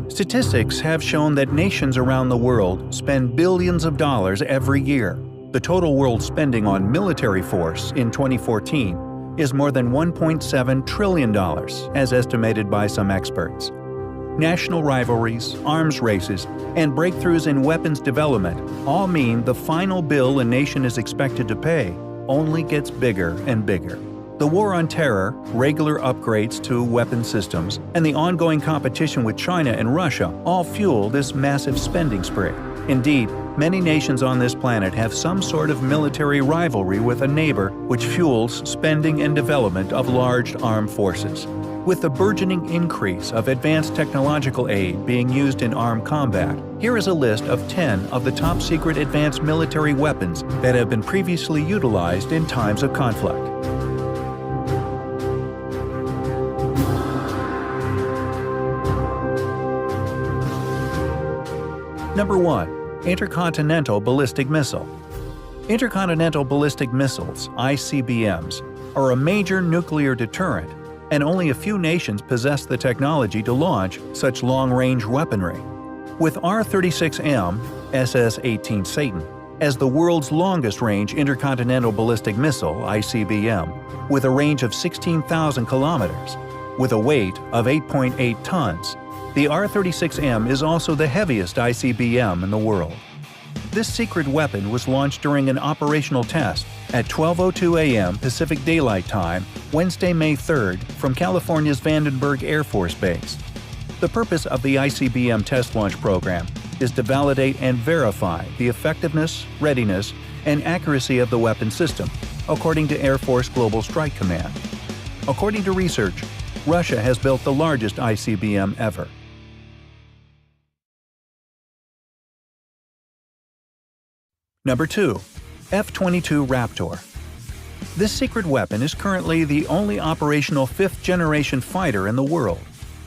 Statistics have shown that nations around the world spend billions of dollars every year. The total world spending on military force in 2014 is more than $1.7 trillion, as estimated by some experts. National rivalries, arms races, and breakthroughs in weapons development all mean the final bill a nation is expected to pay only gets bigger and bigger. The war on terror, regular upgrades to weapon systems, and the ongoing competition with China and Russia all fuel this massive spending spree. Indeed, many nations on this planet have some sort of military rivalry with a neighbor, which fuels spending and development of large armed forces. With the burgeoning increase of advanced technological aid being used in armed combat, here is a list of 10 of the top-secret advanced military weapons that have been previously utilized in times of conflict. Number 1. Intercontinental Ballistic Missile. Intercontinental Ballistic Missiles, ICBMs, are a major nuclear deterrent, and only a few nations possess the technology to launch such long-range weaponry. With R-36M, SS-18 Satan, as the world's longest-range intercontinental ballistic missile, ICBM, with a range of 16,000 kilometers, with a weight of 8.8 tons, the R-36M is also the heaviest ICBM in the world. This secret weapon was launched during an operational test at 12:02 a.m. Pacific Daylight Time, Wednesday, May 3rd, from California's Vandenberg Air Force Base. The purpose of the ICBM test launch program is to validate and verify the effectiveness, readiness, and accuracy of the weapon system, according to Air Force Global Strike Command. According to research, Russia has built the largest ICBM ever. Number 2. F-22 Raptor. This secret weapon is currently the only operational fifth-generation fighter in the world.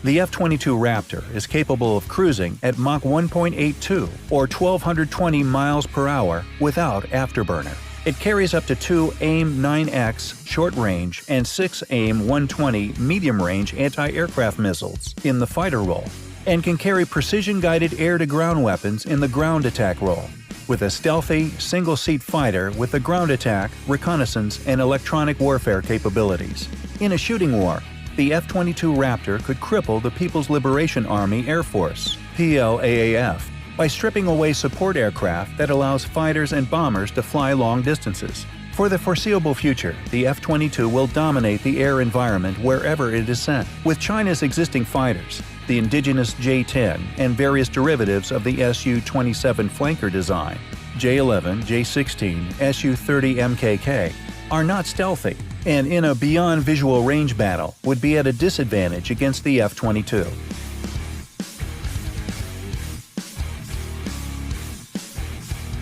The F-22 Raptor is capable of cruising at Mach 1.82 or 1,220 miles per hour without afterburner. It carries up to 2 AIM-9X short-range and 6 AIM-120 medium-range anti-aircraft missiles in the fighter role, and can carry precision-guided air-to-ground weapons in the ground attack role, with a stealthy, single-seat fighter with the ground attack, reconnaissance, and electronic warfare capabilities. In a shooting war, the F-22 Raptor could cripple the People's Liberation Army Air Force, PLAAF, by stripping away support aircraft that allows fighters and bombers to fly long distances. For the foreseeable future, the F-22 will dominate the air environment wherever it is sent. With China's existing fighters, the indigenous J-10 and various derivatives of the Su-27 flanker design, J-11, J-16, Su-30 MKK, are not stealthy, and in a beyond visual range battle would be at a disadvantage against the F-22.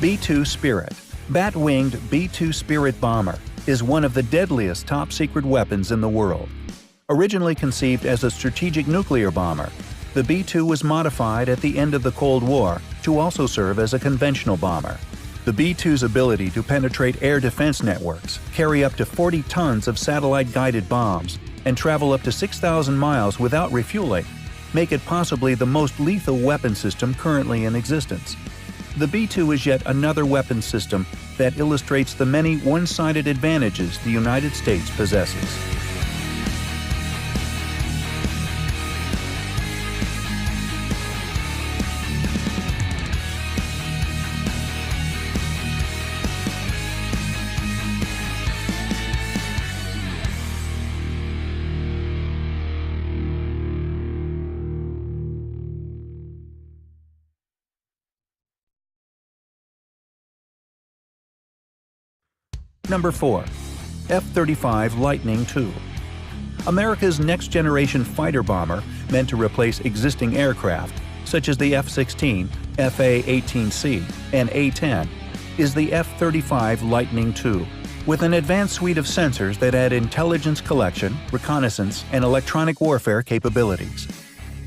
B-2 Spirit. Bat-winged B-2 Spirit bomber is one of the deadliest top-secret weapons in the world. Originally conceived as a strategic nuclear bomber, the B-2 was modified at the end of the Cold War to also serve as a conventional bomber. The B-2's ability to penetrate air defense networks, carry up to 40 tons of satellite-guided bombs, and travel up to 6,000 miles without refueling make it possibly the most lethal weapon system currently in existence. The B-2 is yet another weapon system that illustrates the many one-sided advantages the United States possesses. Number 4. F-35 Lightning II. America's next-generation fighter bomber meant to replace existing aircraft, such as the F-16, FA-18C, and A-10, is the F-35 Lightning II. With an advanced suite of sensors that add intelligence collection, reconnaissance, and electronic warfare capabilities.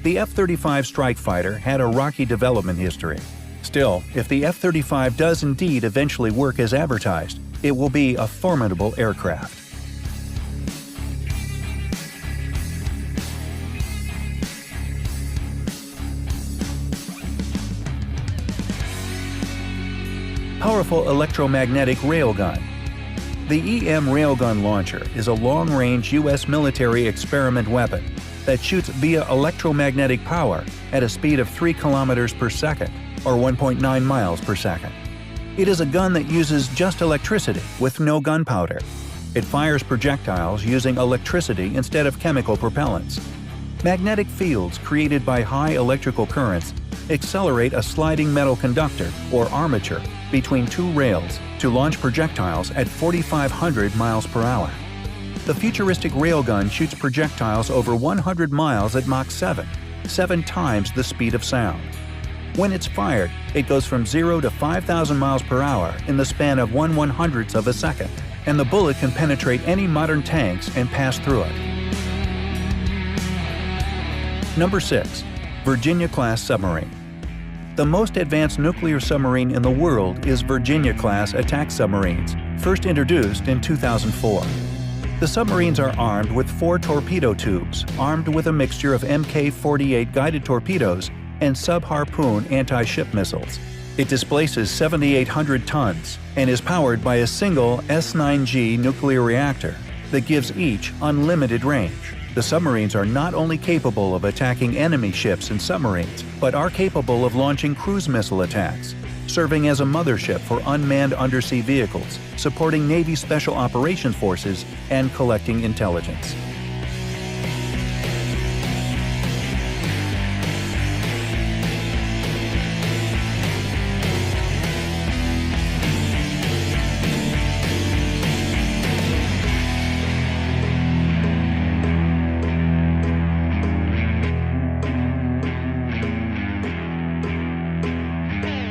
The F-35 strike fighter had a rocky development history. Still, if the F-35 does indeed eventually work as advertised, it will be a formidable aircraft. powerful electromagnetic railgun. The EM Railgun Launcher is a long-range U.S. military experiment weapon that shoots via electromagnetic power at a speed of 3 km per second, or 1.9 miles per second. It is a gun that uses just electricity with no gunpowder. It fires projectiles using electricity instead of chemical propellants. Magnetic fields created by high electrical currents accelerate a sliding metal conductor, or armature, between two rails to launch projectiles at 4,500 miles per hour. The futuristic railgun shoots projectiles over 100 miles at Mach 7, 7 times the speed of sound. When it's fired, it goes from 0 to 5,000 miles per hour in the span of 1/100th of a second, and the bullet can penetrate any modern tanks and pass through it. Number 6. Virginia-class submarine. The most advanced nuclear submarine in the world is Virginia-class attack submarines, first introduced in 2004. The submarines are armed with 4 torpedo tubes, armed with a mixture of Mk-48 guided torpedoes and sub-Harpoon anti-ship missiles. It displaces 7,800 tons and is powered by a single S-9G nuclear reactor that gives each unlimited range. The submarines are not only capable of attacking enemy ships and submarines, but are capable of launching cruise missile attacks, serving as a mothership for unmanned undersea vehicles, supporting Navy Special Operations Forces, and collecting intelligence.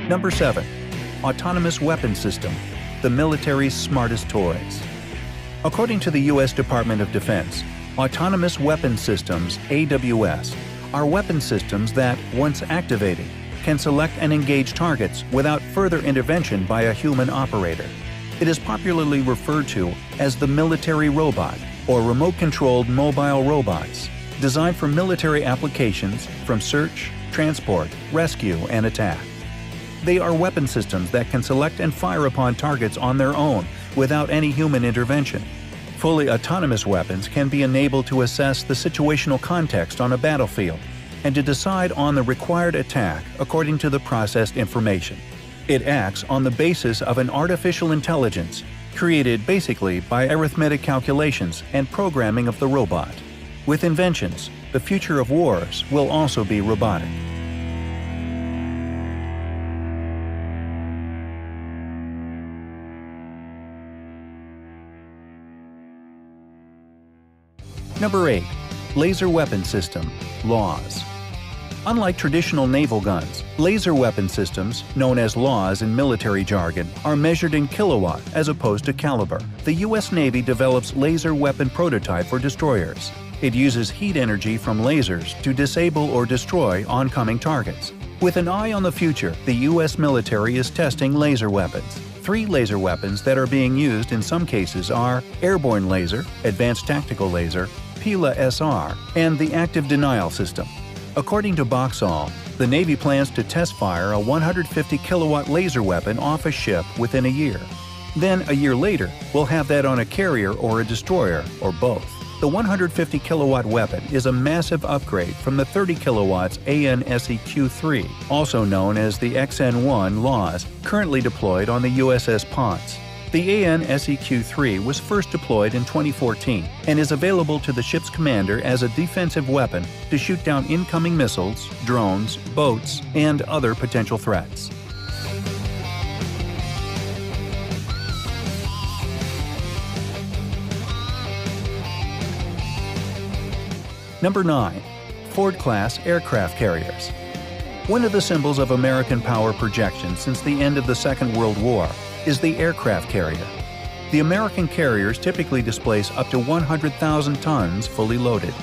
Number 7. Autonomous Weapon System, the military's smartest toys. According to the U.S. Department of Defense, Autonomous Weapon Systems (AWS) are weapon systems that, once activated, can select and engage targets without further intervention by a human operator. It is popularly referred to as the military robot or remote-controlled mobile robots, designed for military applications from search, transport, rescue, and attack. They are weapon systems that can select and fire upon targets on their own without any human intervention. Fully autonomous weapons can be enabled to assess the situational context on a battlefield and to decide on the required attack according to the processed information. It acts on the basis of an artificial intelligence created basically by arithmetic calculations and programming of the robot. With inventions, the future of wars will also be robotic. Number 8. Laser Weapon System, LAWS. Unlike traditional naval guns, laser weapon systems, known as LAWS in military jargon, are measured in kilowatt as opposed to caliber. The U.S. Navy develops laser weapon prototype for destroyers. It uses heat energy from lasers to disable or destroy oncoming targets. With an eye on the future, the U.S. military is testing laser weapons. 3 laser weapons that are being used in some cases are Airborne Laser, Advanced Tactical Laser, Pila SR, and the Active Denial System. According to Boxall, the Navy plans to test fire a 150 kilowatt laser weapon off a ship within a year. Then, a year later, we'll have that on a carrier or a destroyer, or both. The 150 kilowatt weapon is a massive upgrade from the 30 kilowatts AN/SEQ-3, also known as the XN-1 LAWS, currently deployed on the USS Ponce. The AN/SEQ-3 was first deployed in 2014 and is available to the ship's commander as a defensive weapon to shoot down incoming missiles, drones, boats, and other potential threats. Number 9. Ford-class aircraft carriers. One of the symbols of American power projection since the end of the Second World War is the aircraft carrier. The American carriers typically displace up to 100,000 tons fully loaded,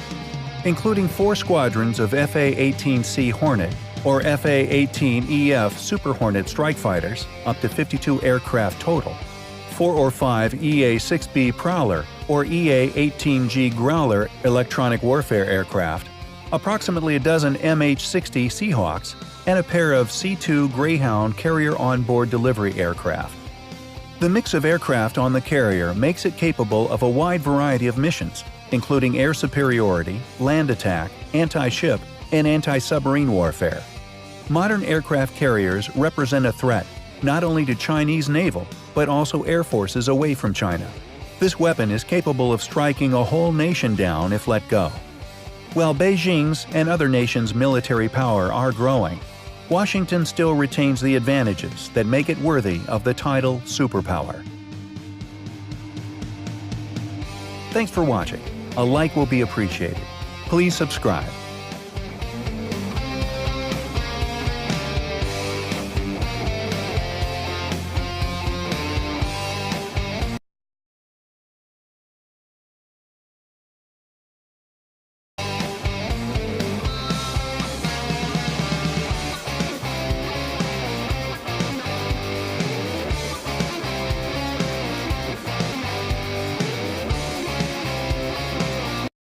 including 4 squadrons of FA-18C Hornet or FA-18EF Super Hornet strike fighters, up to 52 aircraft total, 4 or 5 EA-6B Prowler or EA-18G Growler electronic warfare aircraft, approximately a dozen MH-60 Seahawks, and a pair of C-2 Greyhound carrier onboard delivery aircraft. The mix of aircraft on the carrier makes it capable of a wide variety of missions, including air superiority, land attack, anti-ship, and anti-submarine warfare. Modern aircraft carriers represent a threat not only to Chinese naval, but also air forces away from China. This weapon is capable of striking a whole nation down if let go. While Beijing's and other nations' military power are growing, Washington still retains the advantages that make it worthy of the title superpower. Thanks for watching. A like will be appreciated. Please subscribe.